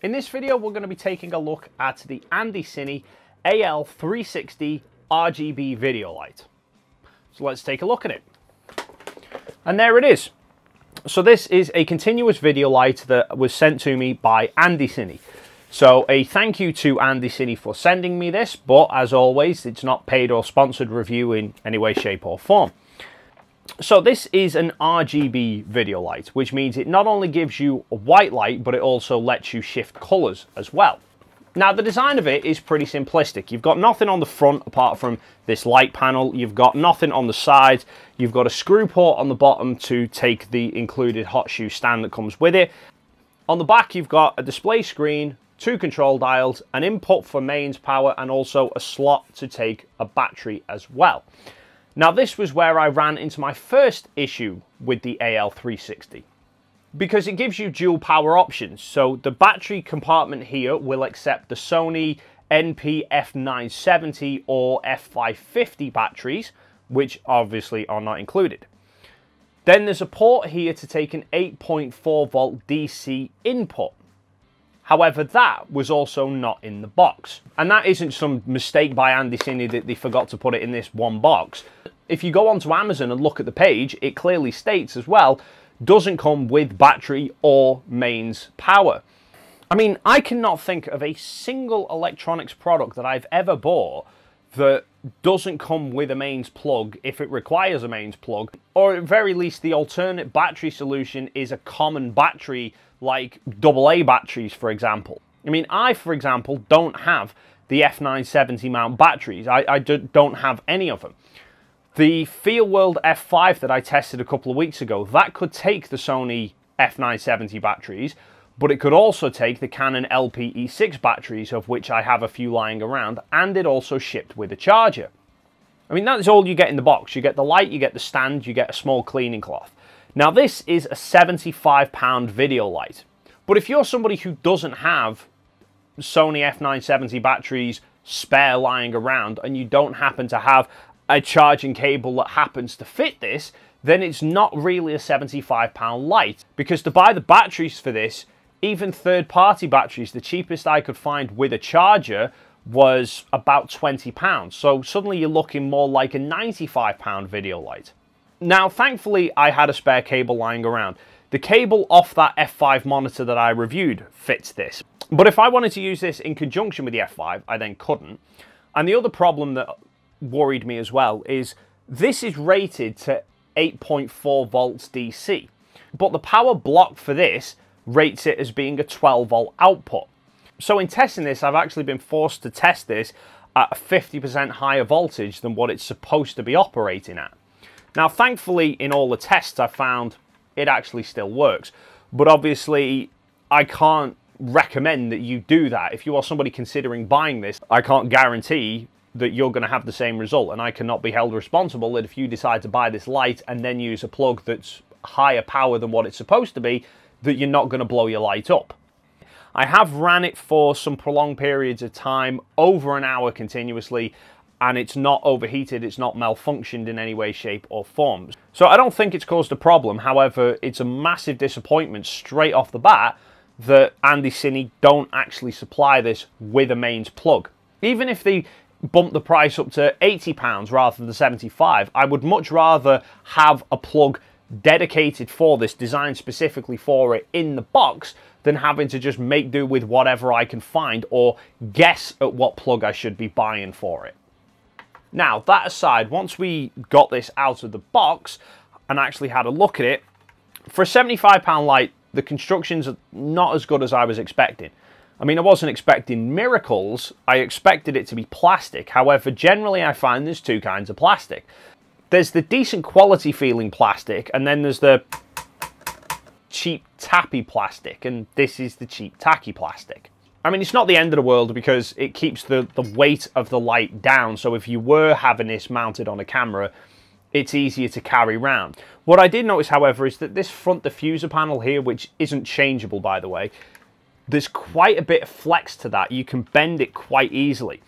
In this video, we're going to be taking a look at the AndyCine AL360RGB video light. So let's take a look at it. And there it is. So this is a continuous video light that was sent to me by AndyCine. So a thank you to AndyCine for sending me this, but as always, it's not paid or sponsored review in any way, shape or form. So this is an RGB video light, which means it not only gives you a white light, but it also lets you shift colors as well. Now, the design of it is pretty simplistic. You've got nothing on the front apart from this light panel. You've got nothing on the sides. You've got a screw port on the bottom to take the included hot shoe stand that comes with it. On the back, you've got a display screen, 2 control dials, an input for mains power, and also a slot to take a battery as well. Now, this was where I ran into my first issue with the AL360, because it gives you dual power options. So the battery compartment here will accept the Sony NP F970 or F550 batteries, which obviously are not included. Then there's a port here to take an 8.4 volt DC input. However, that was also not in the box. And that isn't some mistake by AndyCine that they forgot to put it in this one box. If you go onto Amazon and look at the page, it clearly states as well, doesn't come with battery or mains power. I mean, I cannot think of a single electronics product that I've ever bought that doesn't come with a mains plug if it requires a mains plug, or at very least the alternate battery solution is a common battery like AA batteries, for example. I mean, I, for example, don't have the F970 mount batteries. I don't have any of them. The Fieldworld F5 that I tested a couple of weeks ago, that could take the Sony F970 batteries, but it could also take the Canon LPE6 batteries, of which I have a few lying around, and it also shipped with a charger. I mean, that's all you get in the box. You get the light, you get the stand, you get a small cleaning cloth. Now, this is a £75 video light, but if you're somebody who doesn't have Sony F970 batteries spare lying around, and you don't happen to have a charging cable that happens to fit this, then it's not really a £75 light, because to buy the batteries for this, even third-party batteries, the cheapest I could find with a charger was about £20. So suddenly you're looking more like a £95 video light. Now, thankfully, I had a spare cable lying around. The cable off that F5 monitor that I reviewed fits this. But if I wanted to use this in conjunction with the F5, I then couldn't. And the other problem that worried me as well is this is rated to 8.4 volts DC, but the power block for this rates it as being a 12 volt output. So in testing this, I've actually been forced to test this at a 50% higher voltage than what it's supposed to be operating at. Now, thankfully, in all the tests, I found it actually still works, but obviously I can't recommend that you do that. If you are somebody considering buying this, I can't guarantee that you're going to have the same result, and I cannot be held responsible that if you decide to buy this light and then use a plug that's higher power than what it's supposed to be, that you're not going to blow your light up. I have ran it for some prolonged periods of time, over an hour continuously, and it's not overheated, it's not malfunctioned in any way, shape or form. So I don't think it's caused a problem. However, it's a massive disappointment straight off the bat that AndyCine don't actually supply this with a mains plug. Even if they bump the price up to £80 rather than the 75, I would much rather have a plug dedicated for this, designed specifically for it in the box, than having to just make do with whatever I can find or guess at what plug I should be buying for it. Now, that aside, once we got this out of the box and actually had a look at it, for a £75 light, the construction's not as good as I was expecting. I mean, I wasn't expecting miracles, I expected it to be plastic. However, generally I find there's 2 kinds of plastic. There's the decent quality feeling plastic, and then there's the cheap tappy plastic, and this is the cheap tacky plastic. I mean, it's not the end of the world because it keeps the weight of the light down, so if you were having this mounted on a camera, it's easier to carry around. What I did notice, however, is that this front diffuser panel here, which isn't changeable by the way, there's quite a bit of flex to that. You can bend it quite easily.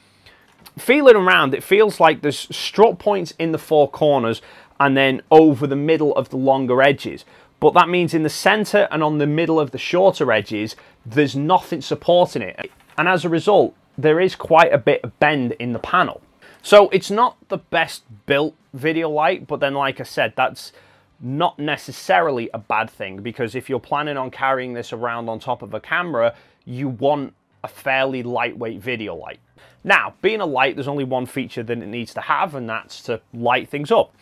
Feeling around, it feels like there's strut points in the 4 corners and then over the middle of the longer edges. but that means in the center and on the middle of the shorter edges, there's nothing supporting it. And as a result, there is quite a bit of bend in the panel. So it's not the best built video light, but then like I said, that's not necessarily a bad thing, because if you're planning on carrying this around on top of a camera, you want a fairly lightweight video light. Now, being a light, there's only one feature that it needs to have, and that's to light things up.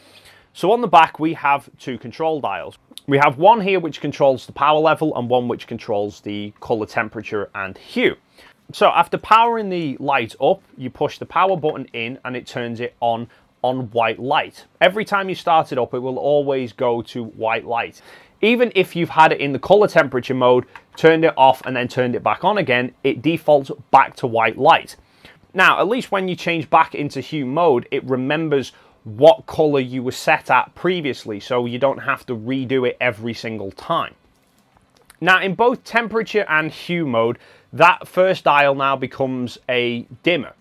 So on the back, we have two control dials. We have one here which controls the power level and one which controls the color temperature and hue. So after powering the light up, you push the power button in and it turns it on white light. Every time you start it up, it will always go to white light. Even if you've had it in the color temperature mode, turned it off and then turned it back on again, it defaults back to white light. Now, at least when you change back into hue mode, it remembers what color you were set at previously, so you don't have to redo it every single time. Now, in both temperature and hue mode, that first dial now becomes a dimmer.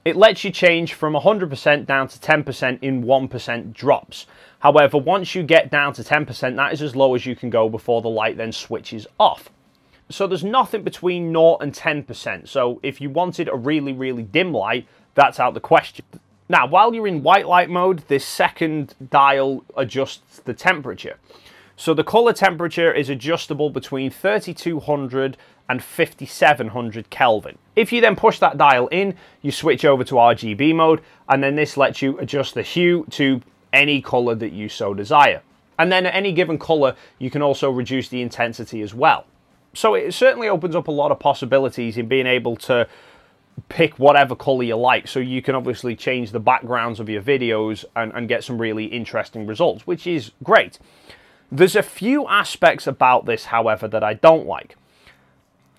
It lets you change from 100% down to 10% in 1% drops. However, once you get down to 10%, that is as low as you can go before the light then switches off. So there's nothing between 0 and 10%. So if you wanted a really, really dim light, that's out the question. Now, while you're in white light mode, this second dial adjusts the temperature. So the color temperature is adjustable between 3200 and 5700 Kelvin. If you then push that dial in, you switch over to RGB mode, and then this lets you adjust the hue to any color that you so desire. And then at any given color, you can also reduce the intensity as well. So it certainly opens up a lot of possibilities in being able to pick whatever color you like, so you can obviously change the backgrounds of your videos and get some really interesting results, which is great. There's a few aspects about this, however, that I don't like.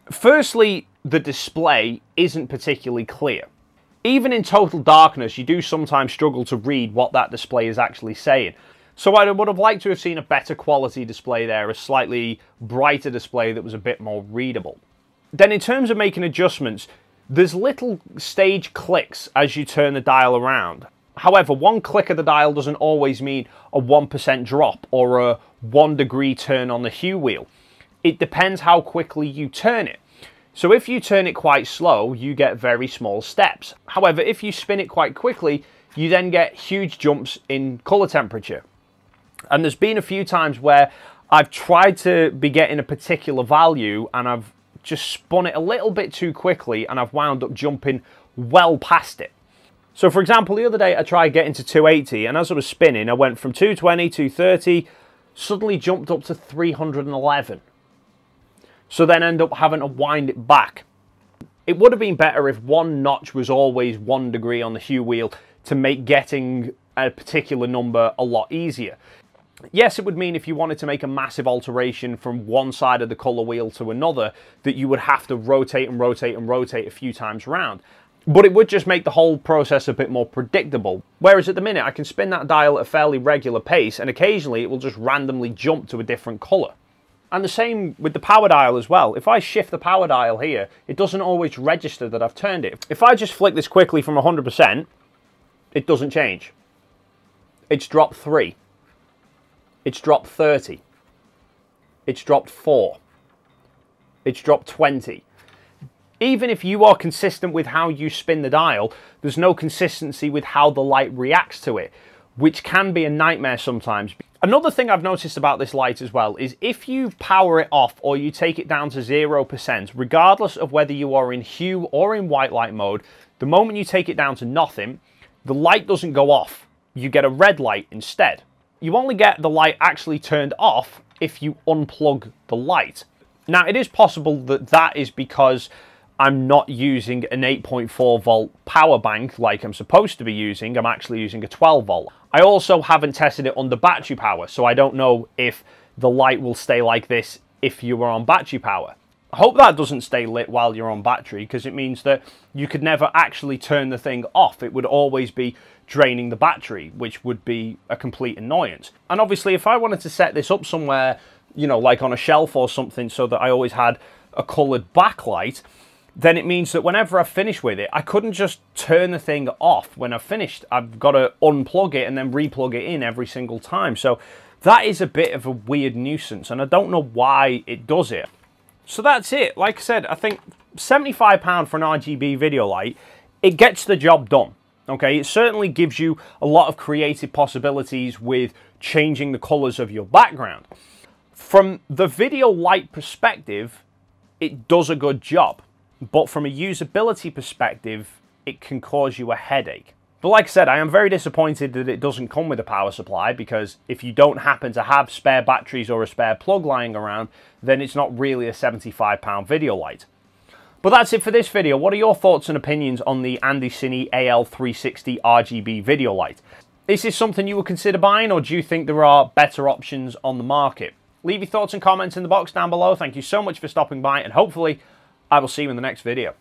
Firstly, the display isn't particularly clear. Even in total darkness, you do sometimes struggle to read what that display is actually saying. So I would have liked to have seen a better quality display there, a slightly brighter display that was a bit more readable. Then in terms of making adjustments, there's little stage clicks as you turn the dial around. However, one click of the dial doesn't always mean a 1% drop or a 1 degree turn on the hue wheel. It depends how quickly you turn it. So if you turn it quite slow, you get very small steps. However, if you spin it quite quickly, you then get huge jumps in color temperature. And there's been a few times where I've tried to be getting a particular value and I've just spun it a little bit too quickly and I've wound up jumping well past it. So for example, the other day I tried getting to 280, and as I was spinning, I went from 220, 230, suddenly jumped up to 311. So then end up having to wind it back. It would have been better if one notch was always 1 degree on the hue wheel to make getting a particular number a lot easier. Yes, it would mean if you wanted to make a massive alteration from one side of the color wheel to another, that you would have to rotate and rotate and rotate a few times around. But it would just make the whole process a bit more predictable. Whereas at the minute, I can spin that dial at a fairly regular pace, and occasionally it will just randomly jump to a different color. And the same with the power dial as well. If I shift the power dial here, it doesn't always register that I've turned it. If I just flick this quickly from 100%, it doesn't change. It's dropped 3. It's dropped 30. It's dropped 4. It's dropped 20. Even if you are consistent with how you spin the dial, there's no consistency with how the light reacts to it, which can be a nightmare sometimes. Another thing I've noticed about this light as well is if you power it off or you take it down to 0%, regardless of whether you are in hue or in white light mode, the moment you take it down to nothing, the light doesn't go off. You get a red light instead. You only get the light actually turned off if you unplug the light. Now, it is possible that that is because I'm not using an 8.4 volt power bank like I'm supposed to be using. I'm actually using a 12 volt. I also haven't tested it under battery power, so I don't know if the light will stay like this if you are on battery power. I hope that doesn't stay lit while you're on battery, because it means that you could never actually turn the thing off. It would always be draining the battery, which would be a complete annoyance. And obviously, if I wanted to set this up somewhere, you know, like on a shelf or something, so that I always had a coloured backlight, then it means that whenever I finish with it, I couldn't just turn the thing off when I've finished. I've got to unplug it and then replug it in every single time. So That is a bit of a weird nuisance, and I don't know why it does it. So that's it. Like I said, I think £75 for an RGB video light, it gets the job done. Okay, it certainly gives you a lot of creative possibilities with changing the colors of your background. From the video light perspective, it does a good job, but from a usability perspective, it can cause you a headache. But like I said, I am very disappointed that it doesn't come with a power supply, because if you don't happen to have spare batteries or a spare plug lying around, then it's not really a £75 video light. But that's it for this video. What are your thoughts and opinions on the AndyCine AL360RGB video light? Is this something you would consider buying, or do you think there are better options on the market? Leave your thoughts and comments in the box down below. Thank you so much for stopping by, and hopefully I will see you in the next video.